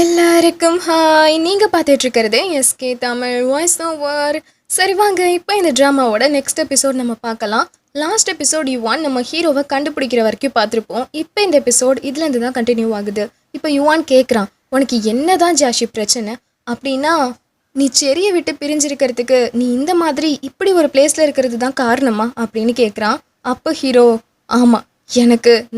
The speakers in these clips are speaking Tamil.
எல்லாருக்கும் ஹாய். நீங்கள் பார்த்துட்டு இருக்கிறது எஸ்கே தமிழ் வாய்ஸ் ஓவர். சரி வாங்க, இப்போ இந்த ட்ராமாவோட நெக்ஸ்ட் எபிசோட் நம்ம பார்க்கலாம். லாஸ்ட் எபிசோட் யுவான் நம்ம ஹீரோவை கண்டுபிடிக்கிற வரைக்கும் பார்த்துருப்போம். இப்போ இந்த எபிசோட் இதுலேருந்து தான் கண்டினியூ ஆகுது. இப்போ யுவான் கேட்குறான், உனக்கு என்ன தான் ஜாஷி பிரச்சனை? அப்படின்னா நீ செரியை விட்டு பிரிஞ்சிருக்கிறதுக்கு நீ இந்த மாதிரி இப்படி ஒரு பிளேஸில் இருக்கிறது தான் காரணமா அப்படின்னு கேட்குறான். அப்போ ஹீரோ, ஆமாம்,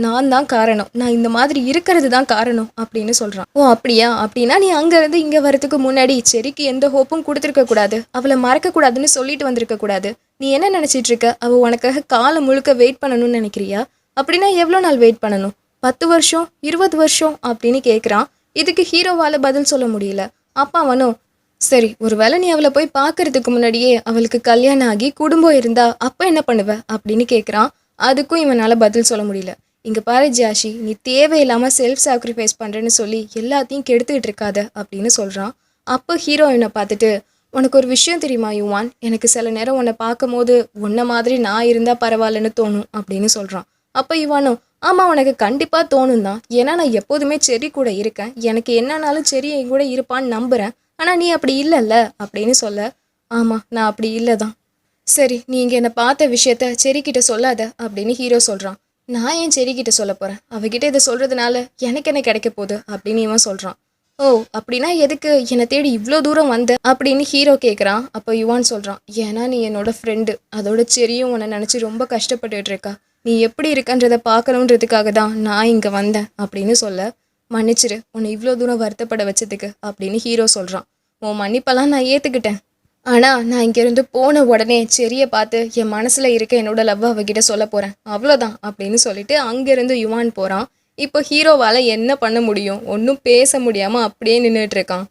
நான் தான் காரணம், நான் இந்த மாதிரி இருக்கிறது தான் காரணம் அப்படின்னு சொல்கிறான். ஓ அப்படியா? அப்படின்னா நீ அங்கேருந்து இங்கே வரதுக்கு முன்னாடி செரிக்கு எந்த ஹோப்பும் கொடுத்துருக்க கூடாது, அவளை மறக்கக்கூடாதுன்னு சொல்லிட்டு வந்திருக்க கூடாது. நீ என்ன நினச்சிட்டு இருக்க? அவள் உனக்காக காலம் முழுக்க வெயிட் பண்ணணும்னு நினைக்கிறியா? அப்படின்னா எவ்வளோ நாள் வெயிட் பண்ணணும்? 10 வருஷம், 20 வருஷம் அப்படின்னு கேட்குறான். இதுக்கு ஹீரோவால் பதில் சொல்ல முடியல. அப்பா அவனும், சரி, ஒருவேளை நீ அவளை போய் பார்க்கறதுக்கு முன்னாடியே அவளுக்கு கல்யாணம் ஆகி குடும்பம் இருந்தா அப்போ என்ன பண்ணுவ அப்படின்னு கேட்குறான். அதுக்கும் இவனால் பதில் சொல்ல முடியல. இங்கே பாரு ஜாஷி, நீ தேவையில்லாமல் செல்ஃப் சாக்ரிஃபைஸ் பண்ணுறேன்னு சொல்லி எல்லாத்தையும் கெடுத்துக்கிட்டு இருக்காத அப்படின்னு சொல்கிறான். அப்போ ஹீரோயினை பார்த்துட்டு, உனக்கு ஒரு விஷயம் தெரியுமா யுவான், எனக்கு சில நேரம் உன்னை பார்க்கும் போது உன்னை மாதிரி நான் இருந்தால் பரவாயில்லன்னு தோணும் அப்படின்னு சொல்கிறான். அப்போ யுவானும், ஆமாம், உனக்கு கண்டிப்பாக தோணும் தான், ஏன்னா நான் எப்போதுமே செரி கூட இருக்கேன், எனக்கு என்னன்னாலும் செரி என் கூட இருப்பான்னு நம்புகிறேன், ஆனால் நீ அப்படி இல்லைல்ல அப்படின்னு சொல்ல, ஆமாம், நான் அப்படி இல்லை தான். சரி, நீ இங்கே என்னை பார்த்த விஷயத்த செரிக்கிட்ட சொல்லாத அப்படின்னு ஹீரோ சொல்கிறான். நான் ஏன் செரிக்கிட்ட சொல்ல போகிறேன்? அவகிட்ட இதை சொல்கிறதுனால எனக்கு என்ன கிடைக்க போகுது அப்படின்னு இவன் சொல்கிறான். ஓ அப்படின்னா எதுக்கு என்னை தேடி இவ்வளோ தூரம் வந்த அப்படின்னு ஹீரோ கேட்குறான். அப்போ யுவான் சொல்கிறான், ஏன்னா நீ என்னோட ஃப்ரெண்டு, அதோட செரியும் உன்னை நினச்சி ரொம்ப கஷ்டப்பட்டுட்டு இருக்கா, நீ எப்படி இருக்கன்றதை பார்க்கணுன்றதுக்காக தான் நான் இங்கே வந்தேன் அப்படின்னு சொல்ல, மன்னிச்சிரு உன்னை இவ்வளோ தூரம் வருத்தப்பட வச்சதுக்கு அப்படின்னு ஹீரோ சொல்கிறான். உன் மன்னிப்பெல்லாம் நான் ஏற்றுக்கிட்டேன், ஆனால் நான் இங்கேருந்து போன உடனே செரியை பார்த்து என் மனசில் இருக்க என்னோட லவ் அவகிட்ட சொல்ல போகிறேன், அவ்வளோதான் அப்படின்னு சொல்லிட்டு அங்கேருந்து யுவான் போகிறான். இப்போ ஹீரோவால் என்ன பண்ண முடியும்? ஒன்றும் பேச முடியாமல் அப்படியே நின்றுட்டு இருக்கான்.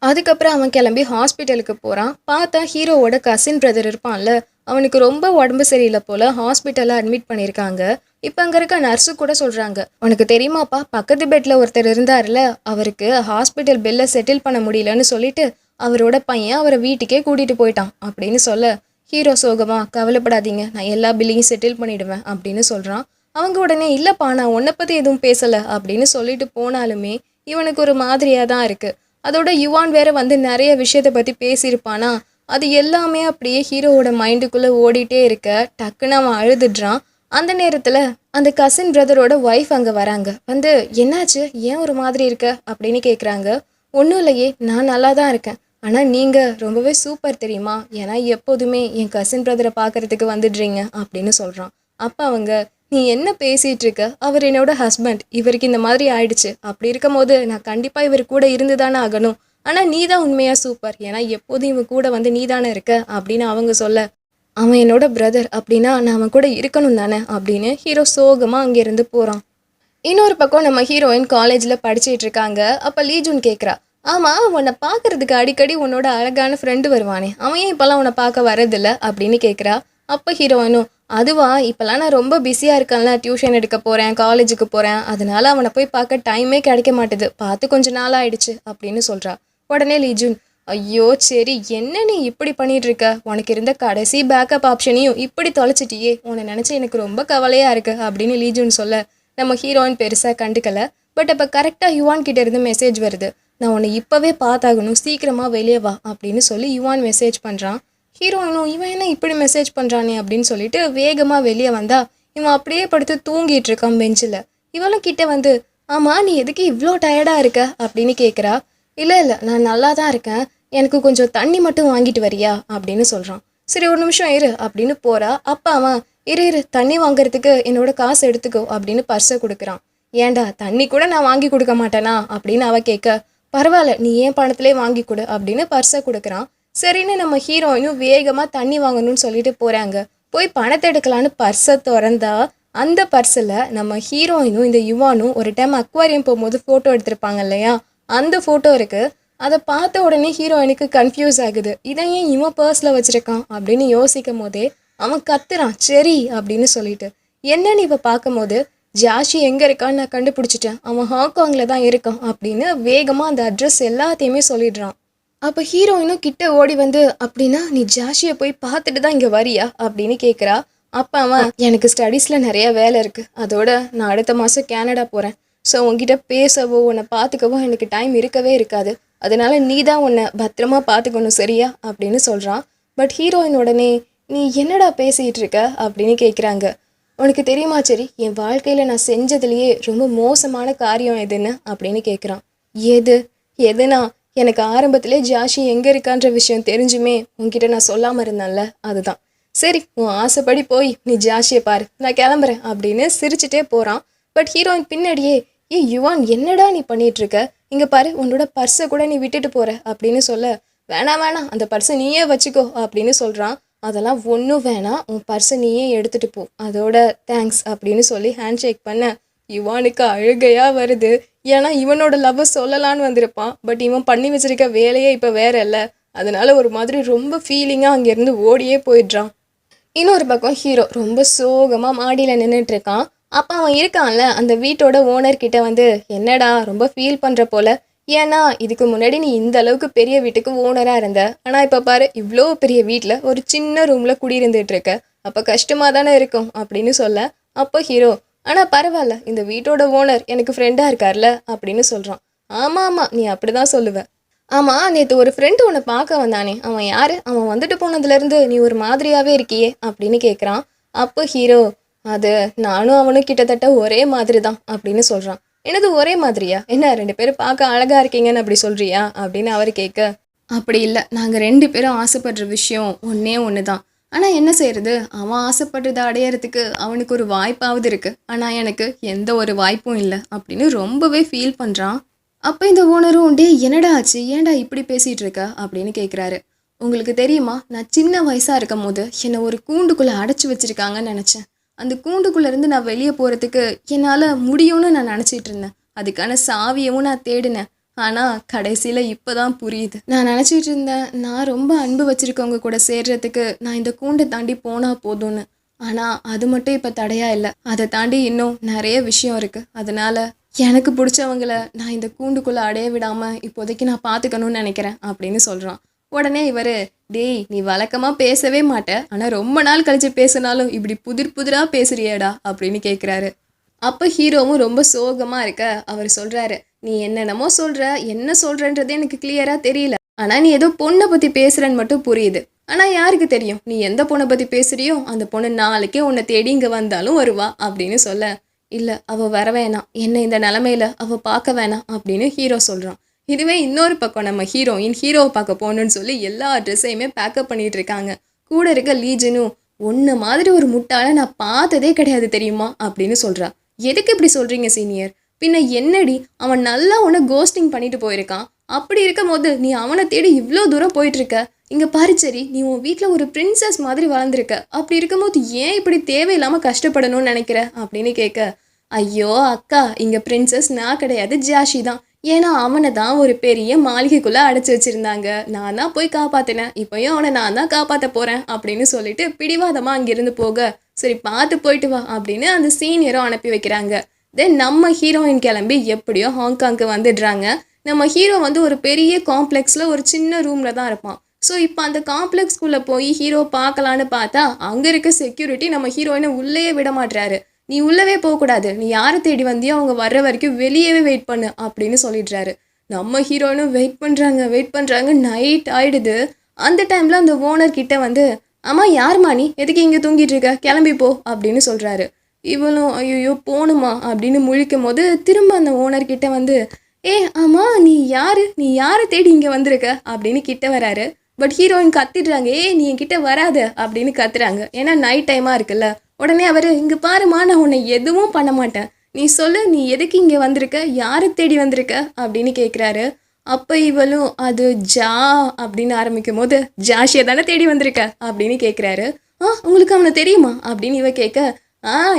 அதுக்கப்புறம் அவன் கிளம்பி ஹாஸ்பிட்டலுக்கு போகிறான். பார்த்தா ஹீரோவோட கசின் பிரதர் இருப்பான்ல, அவனுக்கு ரொம்ப உடம்பு சரியில்லை போல், ஹாஸ்பிட்டலில் அட்மிட் பண்ணியிருக்காங்க. இப்போ அங்கே இருக்க நர்ஸு கூட சொல்கிறாங்க, உனக்கு தெரியுமாப்பா, பக்கத்து பெட்டில் ஒருத்தர் இருந்தார்ல, அவருக்கு ஹாஸ்பிட்டல் பில்லை செட்டில் பண்ண முடியலன்னு சொல்லிட்டு அவரோட பையன் அவரை வீட்டுக்கே கூட்டிகிட்டு போயிட்டான் அப்படின்னு சொல்ல, ஹீரோ சோகமா, கவலைப்படாதீங்க, நான் எல்லா பில்லையும் செட்டில் பண்ணிவிடுவேன் அப்படின்னு சொல்கிறான். அவங்க உடனே, இல்லைப்பா, நான் உன்னை பற்றி எதுவும் பேசலை அப்படின்னு சொல்லிட்டு போனாலுமே இவனுக்கு ஒரு மாதிரியாக தான் இருக்குது. அதோட யுவான் வேற வந்து நிறைய விஷயத்தை பற்றி பேசியிருப்பானா, அது எல்லாமே அப்படியே ஹீரோவோட மைண்டுக்குள்ளே ஓடிட்டே இருக்க டக்குன்னு அவன் அழுதுடுறான். அந்த நேரத்தில் அந்த கசின் பிரதரோட ஒய்ஃப் அங்கே வராங்க. வந்து, என்னாச்சு, ஏன் ஒரு மாதிரி இருக்க அப்படின்னு கேட்குறாங்க. ஒன்றும் இல்லையே, நான் நல்லா தான் இருக்கேன், ஆனால் நீங்கள் ரொம்பவே சூப்பர் தெரியுமா, ஏன்னா எப்போதுமே என் கசின் பிரதரை பார்க்குறதுக்கு வந்துடுறீங்க அப்படின்னு சொல்கிறான். அப்போ அவங்க, நீ என்ன பேசிகிட்டு இருக்க, அவர் என்னோட ஹஸ்பண்ட், இவருக்கு இந்த மாதிரி ஆயிடுச்சு, அப்படி இருக்கும் போது நான் கண்டிப்பாக இவர் கூட இருந்து தானே ஆகணும், ஆனால் நீ தான் உண்மையாக சூப்பர், ஏன்னா எப்போதும் இவன் கூட வந்து நீ தானே இருக்க அப்படின்னு அவங்க சொல்ல, அவன் என்னோட பிரதர், அப்படின்னா நான் அவன் கூட இருக்கணும் தானே அப்படின்னு ஹீரோ சோகமாக அங்கேருந்து போகிறான். இன்னொரு பக்கம் நம்ம ஹீரோயின் காலேஜில் படிச்சுட்டு இருக்காங்க. அப்போ லீஜூன் கேட்குறா, ஆமாம், உன்னை பார்க்குறதுக்கு அடிக்கடி உன்னோட அழகான ஃப்ரெண்டு வருவானே, அவன் ஏன் இப்போல்லாம் உன்னை பார்க்க வரதில்ல அப்படின்னு கேட்குறா. அப்போ ஹீரோயினும், அதுவா, இப்போல்லாம் நான் ரொம்ப பிஸியாக இருக்கேன்ல, டியூஷன் எடுக்க போகிறேன், காலேஜுக்கு போகிறேன், அதனால அவனை போய் பார்க்க டைமே கிடைக்க மாட்டுது, பார்த்து கொஞ்ச நாள் ஆயிடுச்சு அப்படின்னு சொல்கிறா. உடனே லீஜூன், ஐயோ சரி, என்ன நீ இப்படி பண்ணிட்டு இருக்க, உனக்கு இருந்த கடைசி பேக்கப் ஆப்ஷனையும் இப்படி தொலைச்சிட்டியே, உன்னை நினச்சி எனக்கு ரொம்ப கவலையாக இருக்கு அப்படின்னு லீஜூன் சொல்ல, நம்ம ஹீரோயின் பெருசாக கண்டுக்கல. பட் அப்போ கரெக்டாக யுவான் கிட்ட இருந்து மெசேஜ் வருது, நான் உன்னை இப்போவே பார்த்தாகணும், சீக்கிரமாக வெளியே வா அப்படின்னு சொல்லி யுவான் மெசேஜ் பண்ணுறான். ஹீரோயினும், இவன் என்ன இப்படி மெசேஜ் பண்ணுறானே அப்படின்னு சொல்லிட்டு வேகமாக வெளியே வந்தா, இவன் அப்படியே படுத்து தூங்கிட்டு இருக்கான் பெஞ்சில். இவளும் கிட்ட வந்து, ஆமாம், நீ எதுக்கு இவ்வளோ டயர்டாக இருக்க அப்படின்னு கேட்குறா. இல்லை இல்லை, நான் நல்லா தான் இருக்கேன், எனக்கு கொஞ்சம் தண்ணி மட்டும் வாங்கிட்டு வரியா அப்படின்னு சொல்கிறான். சரி, ஒரு நிமிஷம் இரு அப்படின்னு போகிறா. அப்போ அவன், இரு தண்ணி வாங்குறதுக்கு என்னோட காசு எடுத்துக்கோ அப்படின்னு பர்ஸை கொடுக்குறான். ஏண்டா, தண்ணி கூட நான் வாங்கி கொடுக்க மாட்டேனா அப்படின்னு அவ கேட்க, பரவாயில்ல, நீ ஏன் பணத்திலே வாங்கி கொடு அப்படின்னு பர்ஸை கொடுக்குறான். சரின்னு நம்ம ஹீரோயினும் வேகமாக தண்ணி வாங்கணும்னு சொல்லிட்டு போகிறாங்க. போய் பணத்தை எடுக்கலான்னு பர்ஸை திறந்தா, அந்த பர்ஸில் நம்ம ஹீரோயினும் இந்த யுவானும் ஒரு டைம் அக்வாரியம் போகும்போது ஃபோட்டோ எடுத்திருப்பாங்க இல்லையா, அந்த ஃபோட்டோ இருக்குது. அதை பார்த்த உடனே ஹீரோயினுக்கு கன்ஃபியூஸ் ஆகுது, இதை ஏன் இவன் பர்ஸில் வச்சுருக்கான் அப்படின்னு யோசிக்கும் போதே அவன் கத்துறான், சரி அப்படின்னு சொல்லிட்டு. என்னன்னு இப்போ பார்க்கும் போது, ஜாஷி எங்கே இருக்கான்னு நான் கண்டுபிடிச்சிட்டேன், அவன் ஹாங்காங்கில் தான் இருக்கான் அப்படின்னு வேகமாக அந்த அட்ரஸ் எல்லாத்தையுமே சொல்லிடுறான். அப்போ ஹீரோயினும் கிட்ட ஓடி வந்து, அப்படின்னா நீ ஜாஷியை போய் பார்த்துட்டு தான் இங்கே வரியா அப்படின்னு கேட்குறா. அப்போ அவன், எனக்கு ஸ்டடீஸில் நிறைய வேலை இருக்குது, அதோட நான் அடுத்த மாதம் கேனடா போகிறேன், ஸோ உன்கிட்ட பேசவோ உன்னை பார்த்துக்கவோ எனக்கு டைம் இருக்கவே இருக்காது. அதனால நீ தான் உன்னை பத்திரமா பார்த்துக்கணும், சரியா அப்படின்னு சொல்கிறான். பட் ஹீரோயின் உடனே, நீ என்னடா பேசிகிட்டு இருக்க அப்படின்னு கேட்குறாங்க. உனக்கு தெரியுமா சரி, என் வாழ்க்கையில் நான் செஞ்சதுலேயே ரொம்ப மோசமான காரியம் எதுன்னு அப்படின்னு கேட்குறான். எது எதுனா, எனக்கு ஆரம்பத்திலே ஜாஷி எங்கே இருக்கான்ற விஷயம் தெரிஞ்சுமே உன்கிட்ட நான் சொல்லாமல் இருந்தேன்ல, அதுதான். சரி, உன் ஆசைப்படி போய் நீ ஜாஷியை பாரு, நான் கிளம்புறேன் அப்படின்னு சிரிச்சுட்டே போகிறான். பட் ஹீரோயின் பின்னாடியே, யுவான் என்னடா நீ பண்ணிட்டு இருக்க, இங்கே பாரு உன்னோட பர்ஸை கூட நீ விட்டுட்டு போற அப்படின்னு சொல்ல, வேணாம் வேணாம் அந்த பர்ஸை நீயே வச்சுக்கோ அப்படின்னு சொல்கிறான். அதெல்லாம் ஒன்றும் வேணாம், உன் பர்ஸை நீயே எடுத்துகிட்டு போ, அதோட தேங்க்ஸ் அப்படின்னு சொல்லி ஹேண்ட் ஷேக் பண்ண யுவானுக்கு அழுகையாக வருது. ஏன்னா இவனோட லவ்வை சொல்லலான்னு வந்திருப்பான். பட் இவன் பண்ணி வச்சிருக்க வேலையே இப்போ வேற இல்லை. அதனால ஒரு மாதிரி ரொம்ப ஃபீலிங்காக அங்கேருந்து ஓடியே போயிடுறான். இன்னொரு பக்கம் ஹீரோ ரொம்ப சோகமாக மாடியில் நின்றுட்டு இருக்கான். அப்போ அவன் இருக்கான்ல அந்த வீட்டோட ஓனர்கிட்ட வந்து, என்னடா ரொம்ப ஃபீல் பண்ணுற போல, ஏன்னா இதுக்கு முன்னாடி நீ இந்த அளவுக்கு பெரிய வீட்டுக்கு ஓனராக இருந்த, ஆனால் இப்போ பாரு இவ்வளோ பெரிய வீட்டில் ஒரு சின்ன ரூமில் குடியிருந்துட்டு இருக்க, அப்போ கஷ்டமாக தானே இருக்கும் அப்படின்னு சொல்ல, அப்போ ஹீரோ, ஆனால் பரவாயில்ல இந்த வீட்டோட ஓனர் எனக்கு ஃப்ரெண்டாக இருக்கார்ல அப்படின்னு சொல்கிறான். ஆமாம் ஆமாம், நீ அப்படி தான் சொல்லுவ. ஆமாம், நேற்று ஒரு ஃப்ரெண்டு உன்னை பார்க்க வந்தானே, அவன் யார், அவன் வந்துட்டு போனதுலேருந்து நீ ஒரு மாதிரியாகவே இருக்கியே அப்படின்னு கேட்குறான். அப்போ ஹீரோ, அது நானும் அவனும் கிட்டத்தட்ட ஒரே மாதிரி தான் அப்படின்னு சொல்கிறான். என்னது ஒரே மாதிரியா, என்ன 2 பேரும் பார்க்க அழகாக இருக்கீங்கன்னு அப்படி சொல்கிறியா அப்படின்னு அவர் கேட்க, அப்படி இல்லை, நாங்கள் 2 பேரும் ஆசைப்படுற விஷயம் ஒன்றே ஒன்று தான். ஆனால் என்ன செய்யறது, அவன் ஆசைப்படுறதை அடையிறதுக்கு அவனுக்கு ஒரு வாய்ப்பாவது இருக்குது, ஆனால் எனக்கு எந்த ஒரு வாய்ப்பும் இல்லை அப்படின்னு ரொம்பவே ஃபீல் பண்ணுறான். அப்போ இந்த ஓனரும், டே என்னடா ஆச்சு, ஏன்டா இப்படி பேசிகிட்டு இருக்க அப்படின்னு கேட்குறாரு. உங்களுக்கு தெரியுமா, நான் சின்ன வயசாக இருக்கும் போது என்னை ஒரு கூண்டுக்குள்ளே அடைச்சி வச்சுருக்காங்கன்னு நினச்சேன். அந்த கூண்டுக்குள்ளேருந்து நான் வெளியே போகிறதுக்கு என்னால் முடியும்னு நான் நினச்சிட்டு இருந்தேன். அதுக்கான சாவியவும் நான் தேடினேன். ஆனால் கடைசியில் இப்போ தான் புரியுது. நான் நினச்சிட்டு இருந்தேன், நான் ரொம்ப அன்பு வச்சுருக்கவங்க கூட சேர்றதுக்கு நான் இந்த கூண்டை தாண்டி போனால் போதும்னு. ஆனால் அது மட்டும் இப்போ தடையாக இல்லை, அதை தாண்டி இன்னும் நிறைய விஷயம் இருக்குது. அதனால் எனக்கு பிடிச்சவங்கள நான் இந்த கூண்டுக்குள்ளே அடைய விடாமல் இப்போதைக்கு நான் பார்த்துக்கணும்னு நினைக்கிறேன் அப்படின்னு சொல்கிறான். உடனே இவர், டேய் நீ வழக்கமாக பேசவே மாட்டேன், ஆனால் ரொம்ப நாள் கழிச்சு பேசினாலும் இப்படி புதிராக பேசுறியேடா அப்படின்னு கேட்குறாரு. அப்போ ஹீரோவும் ரொம்ப சோகமாக இருக்க அவர் சொல்கிறாரு, நீ என்னென்னமோ சொல்கிற, என்ன சொல்கிறன்றதே எனக்கு கிளியராக தெரியல, ஆனால் நீ ஏதோ பொண்ணை பற்றி பேசுகிறன்னு மட்டும் புரியுது. ஆனால் யாருக்கு தெரியும் நீ எந்த பொண்ணை பற்றி பேசுகிறியோ அந்த பொண்ணு நாளைக்கே உன்னை தேடி இங்கே வந்தாலும் வருவா அப்படின்னு சொல்ல, இல்லை அவள் வர வேணாம், என்னை இந்த நிலமையில அவள் பார்க்க வேணாம் அப்படின்னு ஹீரோ சொல்கிறான். இதுவே இன்னொரு பக்கம் நம்ம ஹீரோயின் ஹீரோவை பார்க்க போகணுன்னு சொல்லி எல்லா ட்ரெஸ்ஸையுமே பேக்கப் பண்ணிட்டு இருக்காங்க. கூட இருக்க லீஜனும், ஒன்று மாதிரி ஒரு முட்டாளை நான் பார்த்ததே கிடையாது தெரியுமா அப்படின்னு சொல்கிறா. எதுக்கு இப்படி சொல்கிறீங்க சீனியர், பின்ன என்னடி அவன் நல்லா உன்னை கோஸ்டிங் பண்ணிட்டு போயிருக்கான், அப்படி இருக்கும் போது நீ அவனை தேடி இவ்வளோ தூரம் போயிட்டுருக்க, இங்கே பாரிச்சரி நீ உன் வீட்டில் ஒரு பிரின்சஸ் மாதிரி வளர்ந்துருக்க, அப்படி இருக்கும்போது ஏன் இப்படி தேவையில்லாமல் கஷ்டப்படணும்னு நினைக்கிற அப்படின்னு கேட்க, ஐயோ அக்கா இங்கே பிரின்சஸ் நான் கிடையாது, ஜாஷி தான். ஏன்னா அவனை தான் ஒரு பெரிய மாளிகைக்குள்ளே அடைச்சி வச்சுருந்தாங்க, நான் தான் போய் காப்பாற்றினேன், இப்போயும் அவனை நான் தான் காப்பாற்ற போகிறேன் அப்படின்னு சொல்லிட்டு பிடிவாதமாக அங்கேருந்து போக, சரி பார்த்து போயிட்டு வா அப்படின்னு அந்த சீனியரும் அனுப்பி வைக்கிறாங்க. தென் நம்ம ஹீரோயின் கிளம்பி எப்படியோ ஹாங்காங்க்கு வந்துடுறாங்க. நம்ம ஹீரோ வந்து ஒரு பெரிய காம்ப்ளெக்ஸில் ஒரு சின்ன ரூமில் தான் இருப்பான். ஸோ இப்போ அந்த காம்ப்ளெக்ஸ்குள்ளே போய் ஹீரோ பார்க்கலான்னு பார்த்தா அங்கே இருக்க செக்யூரிட்டி நம்ம ஹீரோயினை உள்ளேயே விட மாட்டுறாரு. நீ உள்ளவே போகக்கூடாது, நீ யாரை தேடி வந்தியோ அவங்க வர்ற வரைக்கும் வெளியவே வெயிட் பண்ணு அப்படின்னு சொல்லிடுறாரு. நம்ம ஹீரோயினும் வெயிட் பண்ணுறாங்க, நைட் ஆயிடுது. அந்த டைமில் அந்த ஓனர் கிட்ட வந்து, அம்மா யாருமா நீ, எதுக்கு இங்கே தூங்கிட்டு இருக்க, கிளம்பி போ அப்படின்னு சொல்கிறாரு. இவளும் ஐயோ போகணுமா அப்படின்னு முழிக்கும் போது திரும்ப அந்த ஓனர்கிட்ட வந்து, ஆமா நீ யாரை தேடி இங்கே வந்திருக்க அப்படின்னு கிட்ட வராரு. பட் ஹீரோயின் கத்திடுறாங்க, நீ என்கிட்ட வராத அப்படின்னு கத்துறாங்க. ஏன்னா நைட் டைமாக இருக்குல்ல. உடனே அவர், இங்கே பாருமா நான் உன்னை எதுவும் பண்ண மாட்டேன், நீ சொல்லு நீ எதுக்கு இங்கே வந்திருக்க, யாரை தேடி வந்திருக்க அப்படின்னு கேட்குறாரு. அப்போ இவளும் அது அப்படின்னு ஆரம்பிக்கும் போது, ஜாஷியை தானே தேடி வந்திருக்க அப்படின்னு கேட்குறாரு. உங்களுக்கு அவனை தெரியுமா அப்படின்னு இவ கேட்க,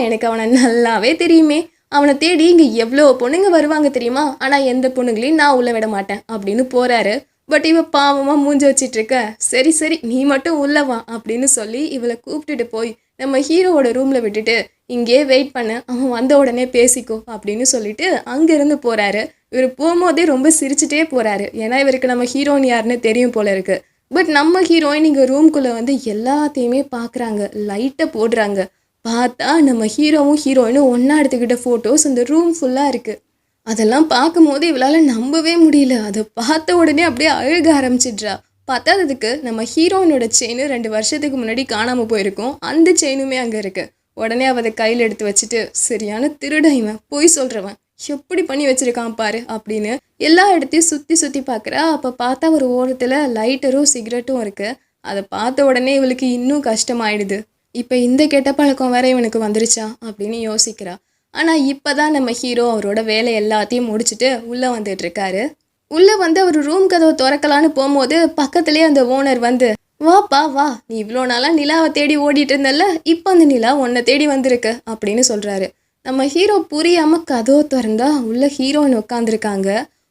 எனக்கு அவனை நல்லாவே தெரியுமே, அவனை தேடி இங்கே எவ்வளோ பொண்ணுங்க வருவாங்க தெரியுமா, ஆனால் எந்த பொண்ணுங்களையும் நான் உள்ளே விட மாட்டேன் அப்படின்னு போகிறாரு. பட் இவ பாவமாக மூஞ்சி வச்சிட்டு இருக்க, சரி நீ மட்டும் உள்ளவா அப்படின்னு சொல்லி இவளை கூப்பிட்டுட்டு போய் நம்ம ஹீரோவோட ரூமில் விட்டுட்டு, இங்கே வெயிட் பண்ண, அவன் வந்த உடனே பேசிக்கோ அப்படின்னு சொல்லிட்டு அங்கேருந்து போகிறாரு. இவர் போகும்போதே ரொம்ப சிரிச்சுட்டே போகிறாரு. ஏன்னா இவருக்கு நம்ம ஹீரோயின் யாருன்னு தெரியும் போல இருக்கு. பட் நம்ம ஹீரோயின் இங்கே ரூம்குள்ளே வந்து எல்லாத்தையுமே பார்க்குறாங்க, லைட்டை போடுறாங்க. பார்த்தா நம்ம ஹீரோவும் ஹீரோயினும் ஒன்றா எடுத்துக்கிட்ட ஃபோட்டோஸ் இந்த ரூம் ஃபுல்லாக இருக்குது. அதெல்லாம் பார்க்கும்போது இவளால் நம்பவே முடியல. அதை பார்த்த உடனே அப்படியே அழுக ஆரம்பிச்சிடுறா. பத்தாததுக்கு நம்ம ஹீரோயினோட செயின் 2 வருஷத்துக்கு முன்னாடி காணாமல் போயிருக்கும். அந்த செயினுமே அங்கே இருக்கு. உடனே அவ அதை கையில் எடுத்து வச்சுட்டு, சரியான திருடன் இவன், பொய் சொல்கிறவன், எப்படி பண்ணி வச்சிருக்கான் பாரு அப்படின்னு எல்லா இடத்தையும் சுற்றி சுற்றி பார்க்குறா. அப்போ பார்த்தா ஒரு ஓரத்தில் லைட்டரும் சிகரெட்டும் இருக்கு. அதை பார்த்த உடனே இவளுக்கு இன்னும் கஷ்டமாயிடுது. இப்போ இந்த கெட்ட பழக்கம் வேற இவனுக்கு வந்துருச்சா அப்படின்னு யோசிக்கிறா. ஆனால் இப்போ தான் நம்ம ஹீரோ அவரோட வேலை எல்லாத்தையும் முடிச்சுட்டு உள்ளே வந்துட்டு இருக்காரு. உள்ளே வந்து அவர் ரூம் கதவை திறக்கலான்னு போகும்போது பக்கத்துலேயே அந்த ஓனர் வந்து, வாப்பா வா, நீ இவ்வளோ நாளாக நிலாவை தேடி ஓடிட்டு இருந்தல்ல, இப்போ அந்த நிலா உன்னை தேடி வந்திருக்கு அப்படின்னு சொல்கிறாரு. நம்ம ஹீரோ புரியாமல் கதவை திறந்தா உள்ள ஹீரோயின் உட்காந்துருக்காங்க.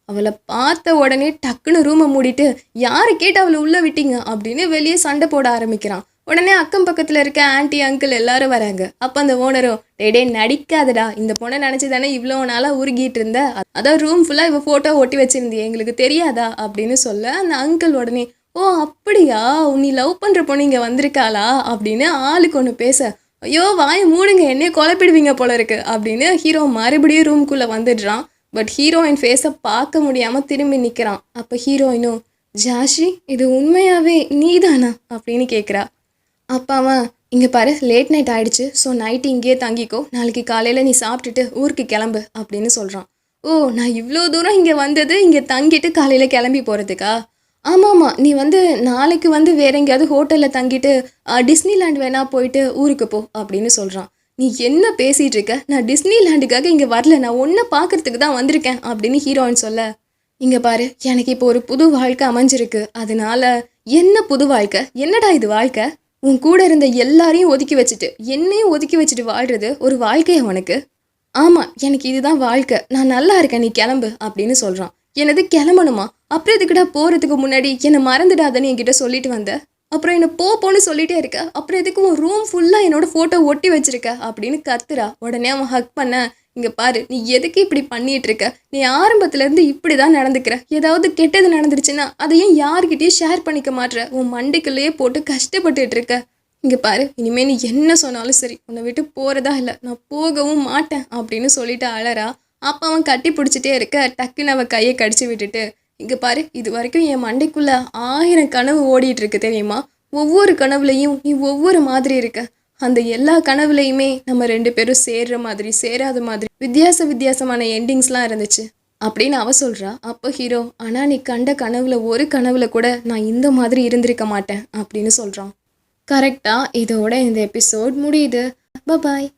அவளை பார்த்த உடனே டக்குன்னு ரூமை மூடிட்டு, யாரை கேட்டு அவளை உள்ளே விட்டீங்க அப்படின்னு வெளியே சண்டை போட ஆரம்பிக்கிறான். உடனே அக்கம் பக்கத்தில் இருக்க ஆன்ட்டி அங்கிள் எல்லாரும் வராங்க. அப்போ அந்த ஓனரும், டே நடிக்காதடா, இந்த பொண்ணை நினச்சி தானே இவ்வளோ நாளாக உருகிட்டு இருந்த, அதான் ரூம் ஃபுல்லாக இவ ஃபோட்டோ ஒட்டி வச்சிருந்தியே, எங்களுக்கு தெரியாதா அப்படின்னு சொல்ல, அந்த அங்கிள் உடனே, ஓ அப்படியா, நீ லவ் பண்ணுற பொண்ணு இங்கே வந்திருக்காளா அப்படின்னு ஆளுக்கு ஒன்று பேச, ஐயோ வாயை மூடுங்க, என்னையே குழப்பிடுவீங்க போல இருக்கு அப்படின்னு ஹீரோ மறுபடியும் ரூம்குள்ளே வந்துடுறான். பட் ஹீரோயின் ஃபேஸை பார்க்க முடியாமல் திரும்பி நிற்கிறான். அப்போ ஹீரோயினும், ஜாஷி இது உண்மையாகவே நீதானா அப்படின்னு கேட்குறா. அப்பா அவன், இங்கே பாரு லேட் நைட் ஆகிடுச்சு, ஸோ நைட்டு இங்கேயே தங்கிக்கோ, நாளைக்கு காலையில் நீ சாப்பிட்டுட்டு ஊருக்கு கிளம்பு அப்படின்னு சொல்கிறான். ஓ நான் இவ்வளோ தூரம் இங்கே வந்தது இங்கே தங்கிட்டு காலையில் கிளம்பி போகிறதுக்கா? ஆமாம்மா, நீ வந்து நாளைக்கு வந்து வேற எங்கேயாவது ஹோட்டலில் தங்கிட்டு டிஸ்னிலேண்ட் வேணா போயிட்டு ஊருக்கு போ அப்படின்னு சொல்கிறான். நீ என்ன பேசிகிட்டு இருக்க? நான் டிஸ்னிலேண்டுக்காக இங்கே வரல, நான் ஒன்றை பார்க்குறதுக்கு தான் வந்திருக்கேன் அப்படின்னு ஹீரோயின் சொல்ல, இங்கே பாரு எனக்கு இப்போ ஒரு புது வாழ்க்கை அமைஞ்சிருக்கு, அதனால என்ன புது வாழ்க்கை, என்னடா இது வாழ்க்கை, உன் கூட இருந்த எல்லாரையும் ஒதுக்கி வச்சுட்டு என்னையும் ஒதுக்கி வச்சுட்டு வாழ்கிறது ஒரு வாழ்க்கையா உனக்கு? ஆமாம் எனக்கு இதுதான் வாழ்க்கை, நான் நல்லா இருக்கேன், நீ கிளம்பு அப்படின்னு சொல்கிறான். எனது கிளம்பணுமா? அப்புறம் எதுக்குடா போகிறதுக்கு முன்னாடி என்னை மறந்துடாதன்னு என்கிட்ட சொல்லிட்டு வந்த, அப்புறம் என்னை போன்னு சொல்லிட்டே இருக்க, அப்புறம் எதுக்கு உன் ரூம் ஃபுல்லாக என்னோட ஃபோட்டோ ஒட்டி வச்சிருக்க அப்படின்னு கத்துறா. உடனே அவன் ஹக் பண்ண, இங்கே பாரு நீ எதுக்கு இப்படி பண்ணிட்டு இருக்க, நீ ஆரம்பத்துலேருந்து இப்படி தான் நடந்துக்கிற, ஏதாவது கெட்டது நடந்துருச்சுன்னா அதையும் யார்கிட்டயும் ஷேர் பண்ணிக்க மாட்ற, உன் மண்டைக்குள்ளேயே போட்டு கஷ்டப்பட்டுட்டு இருக்க, இங்கே பாரு இனிமேல் நீ என்ன சொன்னாலும் சரி, உன்னை விட்டு போகிறதா இல்லை, நான் போகவும் மாட்டேன் அப்படின்னு சொல்லிட்டு அழறா. அப்போ அவன் கட்டி பிடிச்சிட்டே இருக்க, டக்குன்னு அவன் கையை கடிச்சு விட்டுட்டு, இங்கே பாரு இது வரைக்கும் என் மண்டைக்குள்ளே 1000 கனவு ஓடிட்டு இருக்கு தெரியுமா, ஒவ்வொரு கனவுலையும் நீ ஒவ்வொரு மாதிரி இருக்க, அந்த எல்லா கனவுலையுமே நம்ம 2 பேரும் சேர்ற மாதிரி சேராத மாதிரி வித்தியாசமான எண்டிங்ஸ்லாம் இருந்துச்சு அப்படின்னு அவ சொல்கிறா. அப்போ ஹீரோ, ஆனால் நீ கண்ட கனவுல ஒரு கனவுல கூட நான் இந்த மாதிரி இருந்திருக்க மாட்டேன் அப்படின்னு சொல்கிறான். கரெக்டாக இதோட இந்த எபிசோட் முடியுது. பாய்.